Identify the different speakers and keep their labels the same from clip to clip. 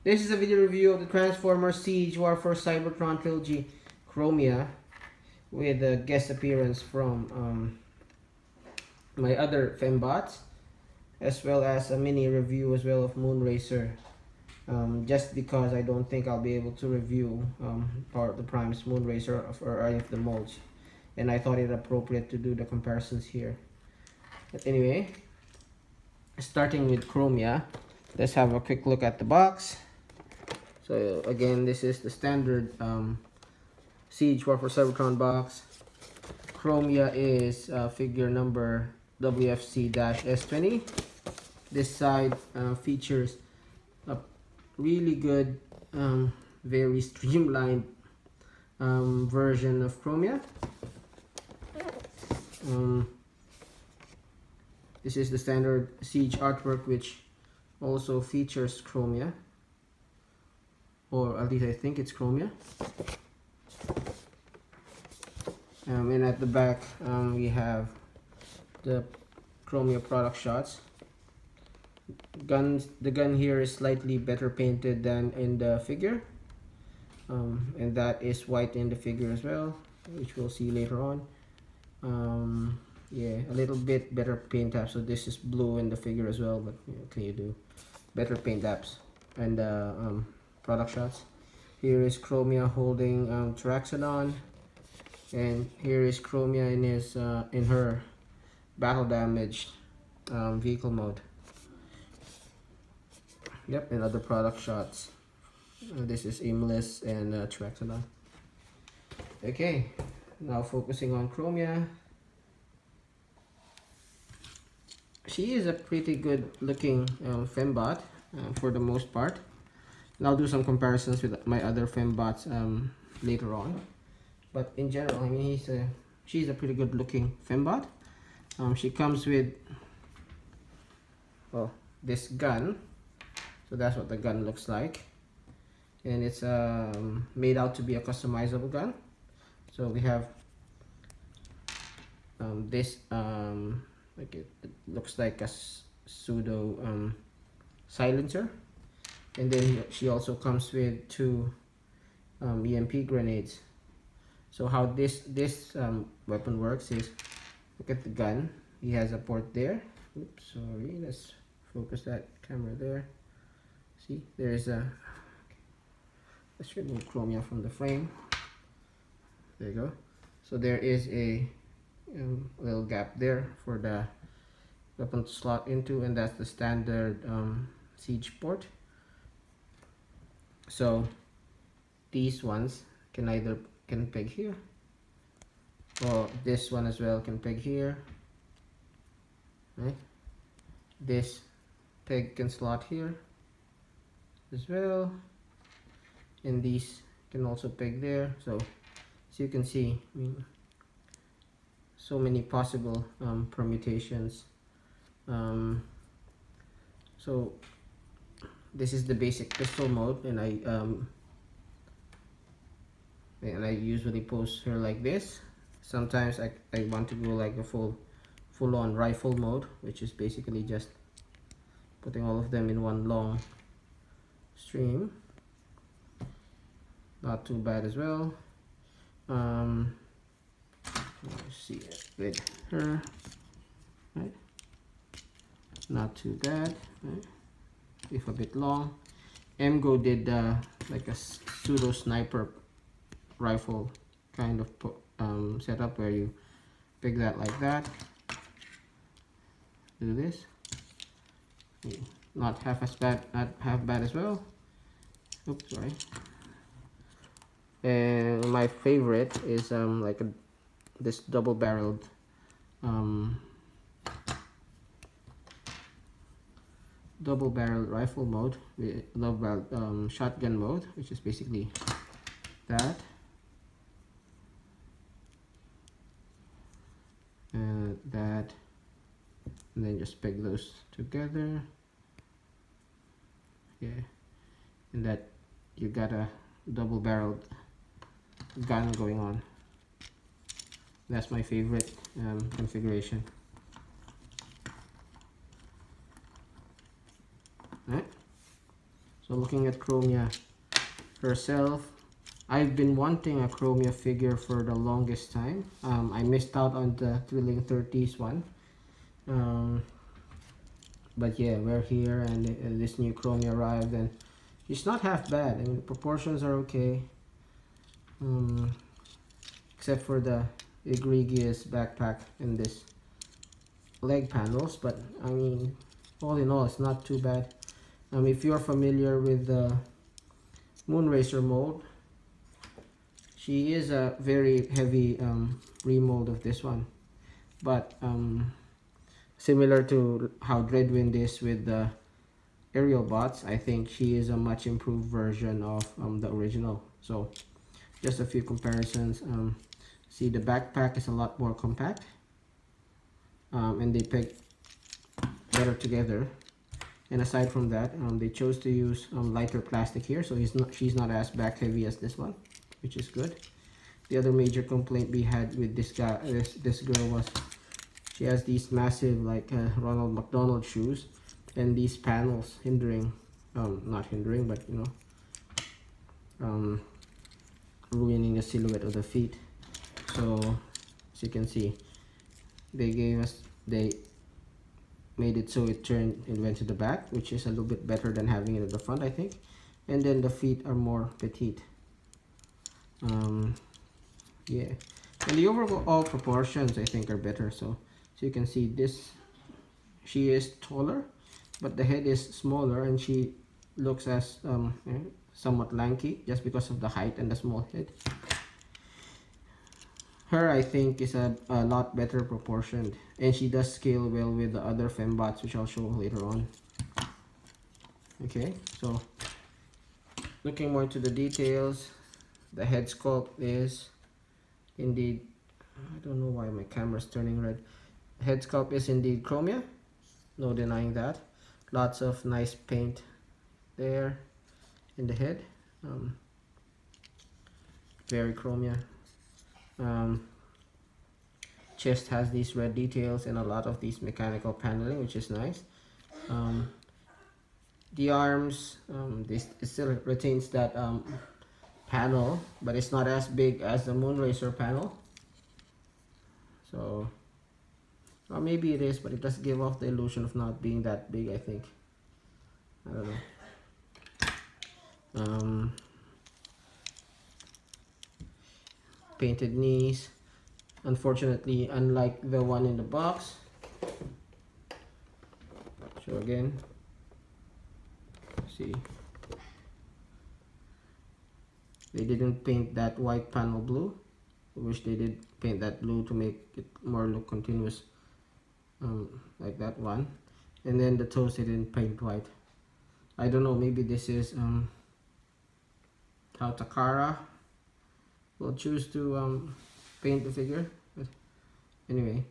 Speaker 1: This is a video review of the Transformers Siege War for Cybertron Trilogy Chromia with a guest appearance from my other fembots, as well as a mini review as well of Moonracer. Just because I don't think I'll be able to review Power of the Prime's Moonracer or any of the molds, and I thought it appropriate to do the comparisons here. But anyway, starting with Chromia, let's have a quick look at the box. So again, this is the standard Siege War for Cybertron box. Chromia is figure number WFC-S20. This side features a really good, very streamlined version of Chromia. This is the standard Siege artwork, which also features Chromia, or at least I think it's Chromia. And at the back we have the Chromia product shots. The gun here is slightly better painted than in the figure, and that is white in the figure as well, which we'll see later on. Yeah, a little bit better paint apps. So this is blue in the figure as well, but what can you do? Better paint apps. And product shots. Here is Chromia holding Traxodon, and here is Chromia in his in her battle damaged vehicle mode. Yep, and other product shots. This is Aimless and Traxodon. Okay, now focusing on Chromia. She is a pretty good looking fembot for the most part. And I'll do some comparisons with my other fembots later on. But in general, I mean, she's a pretty good looking fembot. She comes with, well, this gun. So that's what the gun looks like. And it's made out to be a customizable gun. So we have this, like it looks like a pseudo silencer. And then she also comes with two EMP grenades. So how this weapon works is, look at the gun. He has a port there. Oops, sorry. Let's focus that camera there. See, there's a. Let's remove Chromia from the frame. There you go. So there is a little gap there for the weapon to slot into, and that's the standard Siege port. So these ones can either peg here, or this one as well can peg here, right? This peg can slot here as well, and these can also peg there. So as you can see, I mean, so many possible permutations. So this is the basic pistol mode, and I usually pose her like this. Sometimes I want to go like a full-on rifle mode, which is basically just putting all of them in one long stream. Not too bad as well. Let's see it with her, right? Not too bad, right? If a bit long. MGO did like a pseudo sniper rifle kind of setup where you pick that like that. Do this. Not half bad as well. Oops, sorry. And my favorite is like this double-barreled rifle mode, double-barreled shotgun mode, which is basically that. That, and then just peg those together. Yeah, and that you got a double-barreled gun going on. That's my favorite configuration. Right? So looking at Chromia herself, I've been wanting a Chromia figure for the longest time. I missed out on the Thrilling 30s one. But yeah, we're here, and this new Chromia arrived, and it's not half bad. I mean, the proportions are okay. Except for the egregious backpack and this leg panels, but I mean, all in all, it's not too bad. If you're familiar with the Moonracer mold, she is a very heavy remold of this one, but similar to how Dreadwind is with the aerial bots, I think she is a much improved version of the original. So just a few comparisons. See, the backpack is a lot more compact, and they peg better together. And aside from that, they chose to use lighter plastic here, so she's not as back heavy as this one, which is good. The other major complaint we had with this girl was she has these massive, like Ronald McDonald shoes, and these panels hindering, not hindering, but you know, ruining the silhouette of the feet. So as you can see, they made it so it went to the back, which is a little bit better than having it at the front, I think. And then the feet are more petite. Yeah, and the overall proportions I think are better. So you can see this, she is taller, but the head is smaller, and she looks as somewhat lanky just because of the height and the small head. Her, I think, is a lot better proportioned, and she does scale well with the other fembots, which I'll show later on. Okay, so looking more into the details, the head sculpt is indeed, I don't know why my camera's turning red. Head sculpt is indeed Chromia, no denying that. Lots of nice paint there in the head, very Chromia. Chest has these red details and a lot of these mechanical paneling, which is nice. The arms, it still retains that panel, but it's not as big as the Moonracer panel. So, or maybe it is, but it does give off the illusion of not being that big, I think. I don't know. Painted knees. Unfortunately, unlike the one in the box. Show again. See, they didn't paint that white panel blue. I wish they did paint that blue to make it more look continuous, like that one. And then the toes they didn't paint white. I don't know, maybe this is how Takara will choose to paint the figure. But anyway,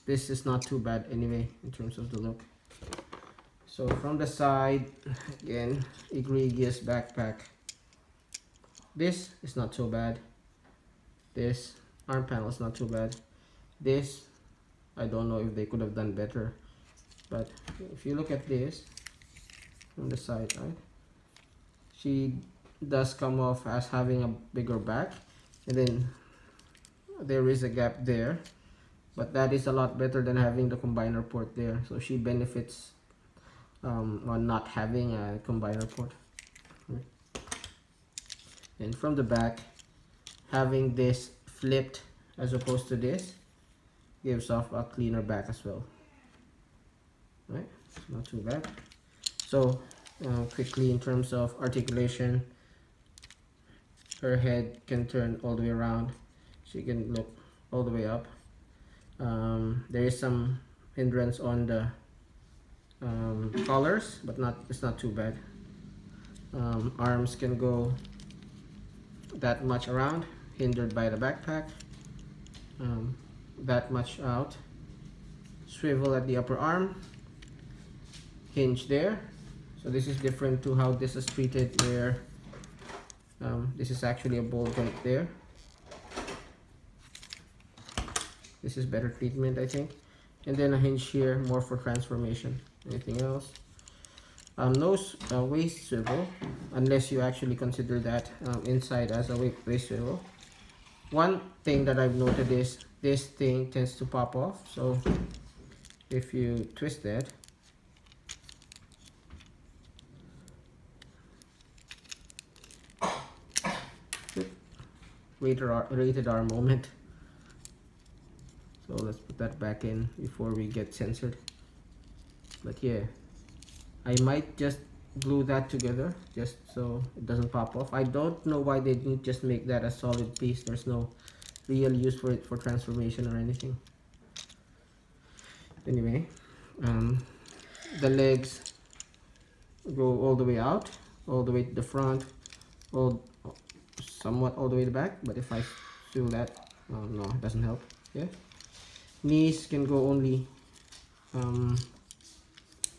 Speaker 1: this is not too bad anyway in terms of the look. So from the side, again, egregious backpack. This is not so bad. This arm panel is not too bad. This, I don't know if they could have done better, but if you look at this from the side, right, she does come off as having a bigger back, and then there is a gap there, but that is a lot better than having the combiner port there. So she benefits on not having a combiner port. And from the back, having this flipped as opposed to this gives off a cleaner back as well. Right, it's not too bad. So quickly, in terms of articulation, her head can turn all the way around. She can look all the way up. There is some hindrance on the collars, but it's not too bad. Arms can go that much around, hindered by the backpack. That much out. Swivel at the upper arm. Hinge there. So this is different to how this is treated, where this is actually a bolt joint there. This is better treatment, I think. And then a hinge here, more for transformation. Anything else? No waist swivel, unless you actually consider that inside as a waist swivel. One thing that I've noted is this thing tends to pop off, so if you twist it, rated R moment. So let's put that back in before we get censored. But yeah, I might just glue that together just so it doesn't pop off. I don't know why they didn't just make that a solid piece. There's no real use for it for transformation or anything. Anyway, the legs go all the way out, all the way to the front, somewhat all the way to the back. But if I do that, no, it doesn't help. Yeah, knees can go only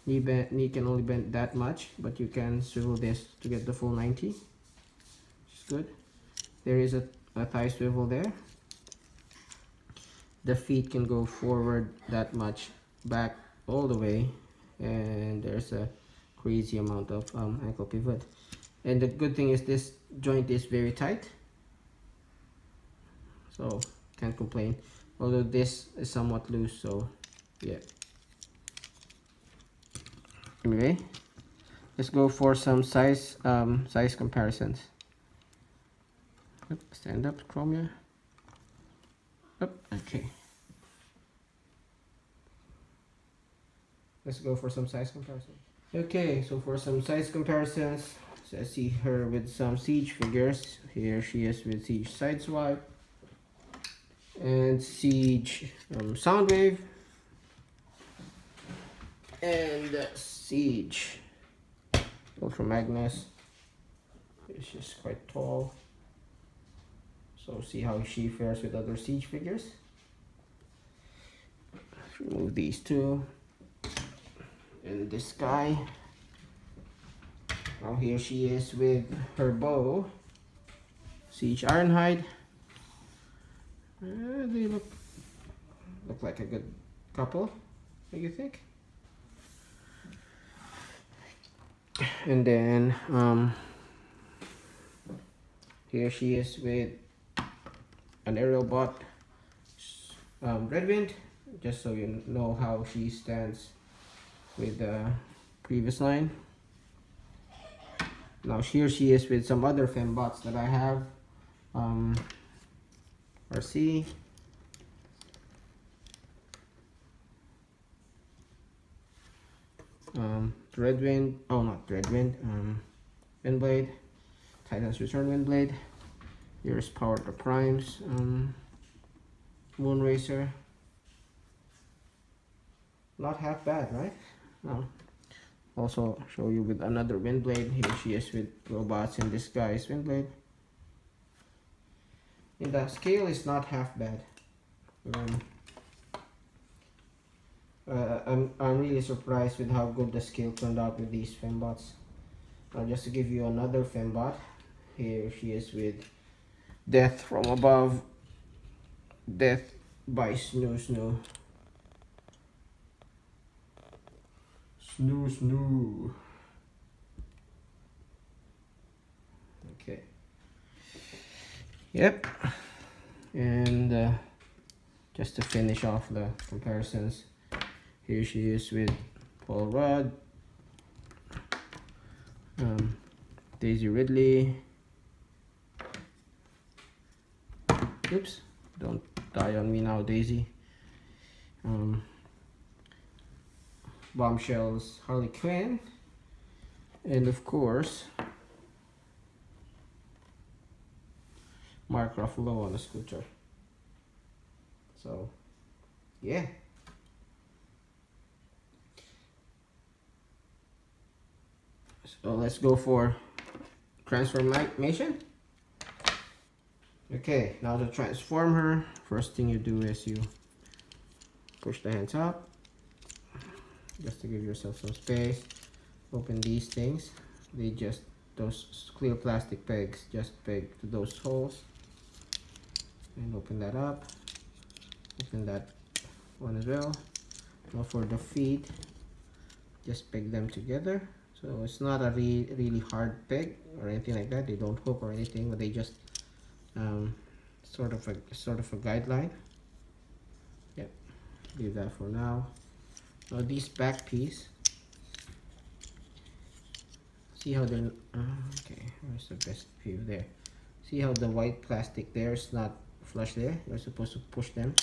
Speaker 1: knee can only bend that much, but you can swivel this to get the full 90, which is good. There is a thigh swivel there. The feet can go forward that much, back all the way, and there's a crazy amount of ankle pivot. And the good thing is this joint is very tight, so can't complain. Although this is somewhat loose, so yeah. Anyway, let's go for some size comparisons. Stand up, Chromia. Okay. Let's go for some size comparisons. Okay, so for some size comparisons, so I see her with some Siege figures. Here she is with Siege Sideswipe and Siege Soundwave and Siege Ultra Magnus. She's quite tall, so see how she fares with other Siege figures. Let's remove these two. And this guy, now here she is with her bow, Siege Ironhide. They look like a good couple, what do you think? And then here she is with an aerial bot, Redwind, just so you know how she stands with the previous line. Now here she is with some other fembots that I have. RC, Redwind, oh not Redwind, Windblade, Titan's Return Windblade. Here's Power to Primes, Moonracer. Not half bad, right? No. Also show you with another Windblade. Here she is with robots in disguise Windblade. And the scale is not half bad. I'm really surprised with how good the scale turned out with these fembots. Now just to give you another fembot, here she is with Death from Above, Death by Snu Snu. Snu Snu. Okay. Yep. And just to finish off the comparisons, here she is with Paul Rudd, Daisy Ridley. Oops, don't die on me now, Daisy. Bombshell's Harley Quinn, and of course Mark Ruffalo on a scooter. So yeah, so let's go for transformation. Okay, now to transform her, first thing you do is you push the hands up just to give yourself some space. Open these things. They just, those clear plastic pegs just peg to those holes, and open that up. Open that one as well. Now for the feet, just peg them together So it's not a really hard peg or anything like that. They don't hook or anything, but they just sort of a guideline. Yep, leave that for now. Now these back piece, see how they're okay, where's the best view there? See how the white plastic there is not flush there? You're supposed to push them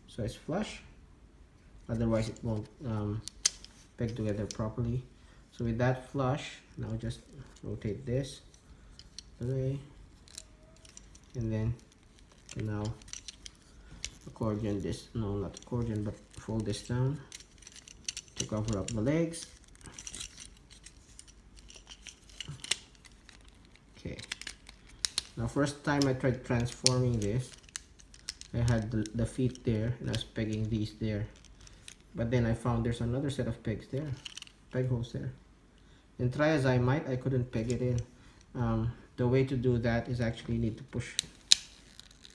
Speaker 1: so it's flush, otherwise it won't peg together properly. So with that flush, now just rotate this away, and then you can now accordion this, no, not accordion, but fold this down to cover up the legs. Okay, now first time I tried transforming this, I had the feet there and I was pegging these there, but then I found there's another set of pegs there, peg holes there, and try as I might, I couldn't peg it in. The way to do that is actually need to push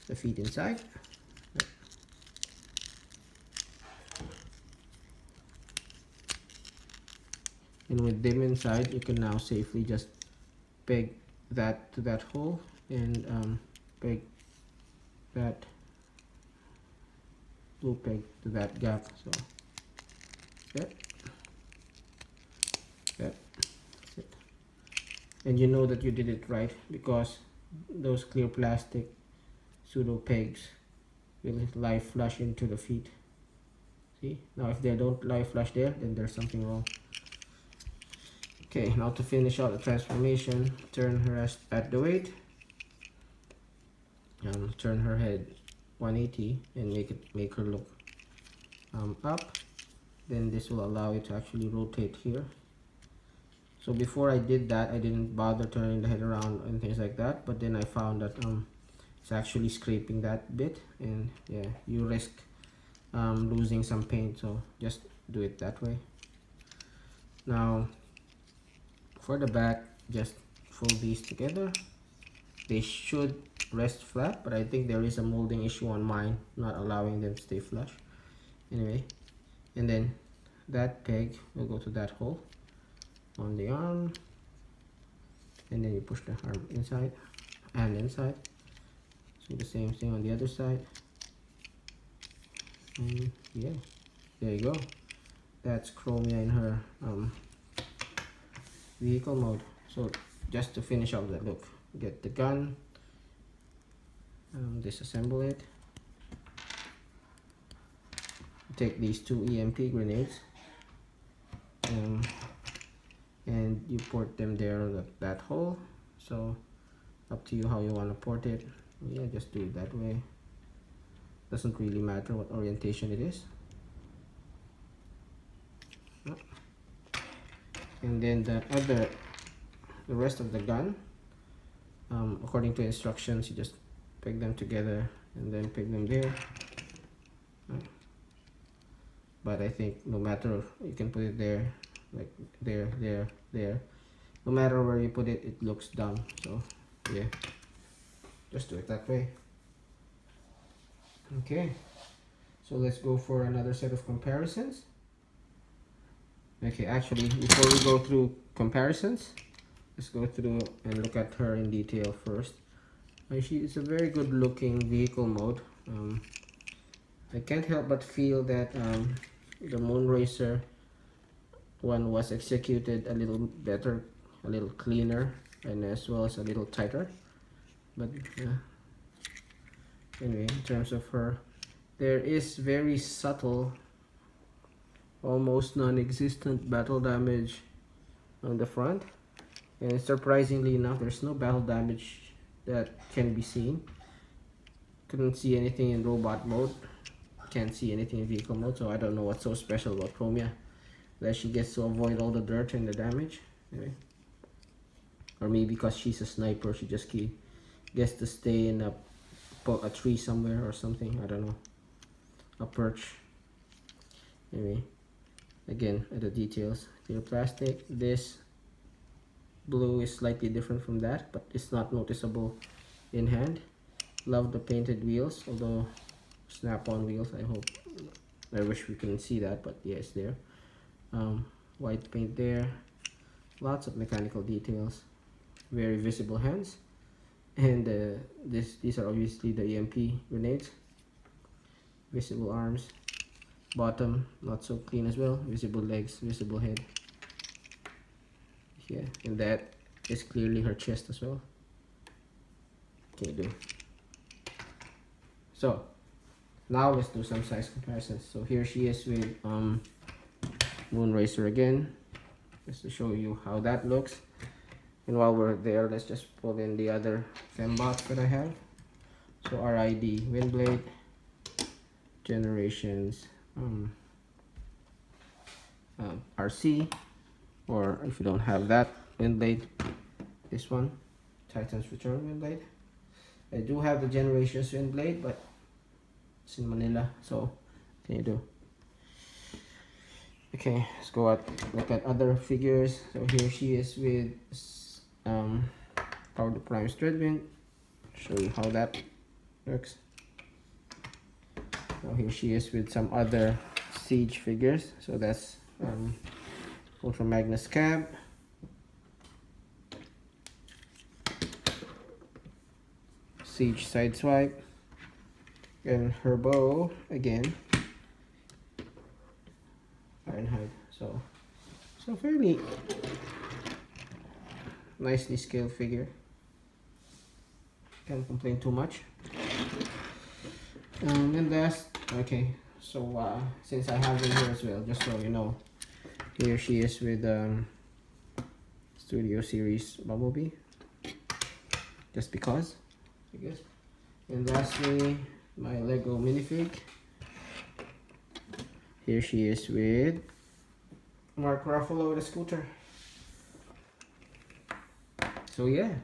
Speaker 1: the feet inside. And with them inside, you can now safely just peg that to that hole and peg that blue peg to that gap. So yep, yep, that's it. And you know that you did it right because those clear plastic pseudo pegs will lie flush into the feet. See, now if they don't lie flush there, then there's something wrong. Okay, now to finish out the transformation, turn her at the weight, turn her head 180 and make her look up. Then this will allow you to actually rotate here. So before I did that, I didn't bother turning the head around and things like that, but then I found that it's actually scraping that bit, and yeah, you risk losing some paint, so just do it that way. Now for the back, just fold these together. They should rest flat, but I think there is a molding issue on mine not allowing them to stay flush. Anyway, and then that peg will go to that hole on the arm, and then you push the arm inside and inside. So the same thing on the other side, and yeah, there you go. That's Chromia in her vehicle mode. So just to finish up that look, get the gun, disassemble it, take these two EMP grenades, and you port them there on that hole. So up to you how you want to port it. Yeah, just do it that way. Doesn't really matter what orientation it is. And then the rest of the gun, according to instructions, you just peg them together and then peg them there. But I think no matter, you can put it there, like there, there. No matter where you put it, it looks dumb. So yeah, just do it that way. Okay, so let's go for another set of comparisons. Okay, actually, before we go through comparisons, let's go through and look at her in detail first. It's a very good looking vehicle mode. I can't help but feel that the Moonracer one was executed a little better, a little cleaner, and as well as a little tighter. But yeah. Anyway, in terms of her, there is very subtle, almost non-existent battle damage on the front, and surprisingly enough, there's no battle damage that can be seen. Couldn't see anything in robot mode, can't see anything in vehicle mode, so I don't know what's so special about Chromia that she gets to avoid all the dirt and the damage. Anyway, or maybe because she's a sniper, she just gets to stay in a tree somewhere or something, I don't know, a perch. Anyway, again, at the details, clear plastic. This blue is slightly different from that, but it's not noticeable in hand. Love the painted wheels, although snap-on wheels. I wish we couldn't see that, but yeah, it's there. White paint there. lots of mechanical details, very visible hands, and these are obviously the EMP grenades. Visible arms, bottom not so clean as well, visible legs, visible head. Yeah, and that is clearly her chest as well. Okay, do. So now let's do some size comparisons. So here she is with Moonracer again, just to show you how that looks. And while we're there, let's just pull in the other fembots that I have. So RID Windblade, Generations RC, or if you don't have that Windblade, this one, Titan's Return Windblade. I do have the Generations Windblade, but it's in Manila, so what can you do? Okay, let's go look at other figures. So here she is with Power the Prime's Dreadwind. Show you how that works. Now here she is with some other Siege figures. So that's Ultra Magnus Cab, Siege Sideswipe, and her bow again, Ironhide. So fairly nicely scaled figure. Can't complain too much. And that's okay. So since I have them here as well, just so you know, here she is with Studio Series Bumblebee, just because, I guess. And lastly, my Lego minifig. Here she is with Mark Ruffalo, the scooter. So yeah,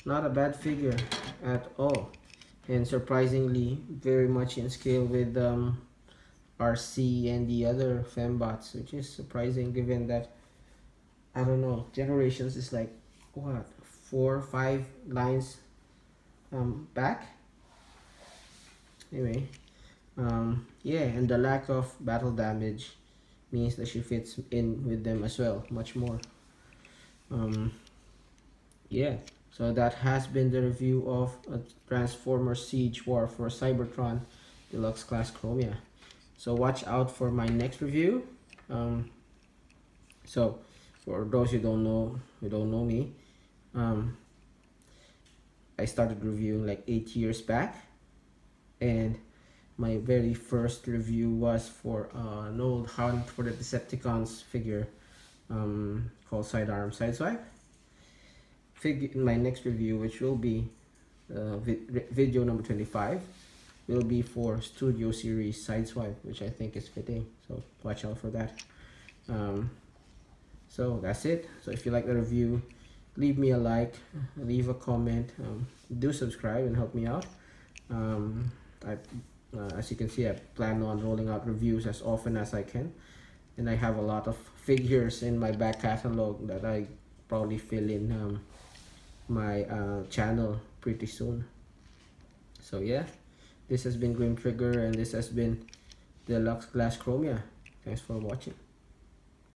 Speaker 1: not a bad figure at all, and surprisingly very much in scale with RC and the other fembots, which is surprising given that, I don't know, Generations is like what, 4 or 5 lines back. Anyway, yeah, and the lack of battle damage means that she fits in with them as well, much more. Yeah, so that has been the review of a Transformer Siege War for Cybertron Deluxe Class Chromia. So watch out for my next review. So for those who don't know me, I started reviewing like 8 years back, and my very first review was for an old Hunt for the Decepticons figure called Sidearm Sideswipe. My next review, which will be video number 25, will be for Studio Series Sideswipe, which I think is fitting, so watch out for that. So that's it. So if you like the review, leave me a like, leave a comment, do subscribe and help me out. As you can see, I plan on rolling out reviews as often as I can, and I have a lot of figures in my back catalog that I probably fill in my channel pretty soon. So yeah, this has been Grim Trigger, and this has been Deluxe Class Chromia. Thanks for watching.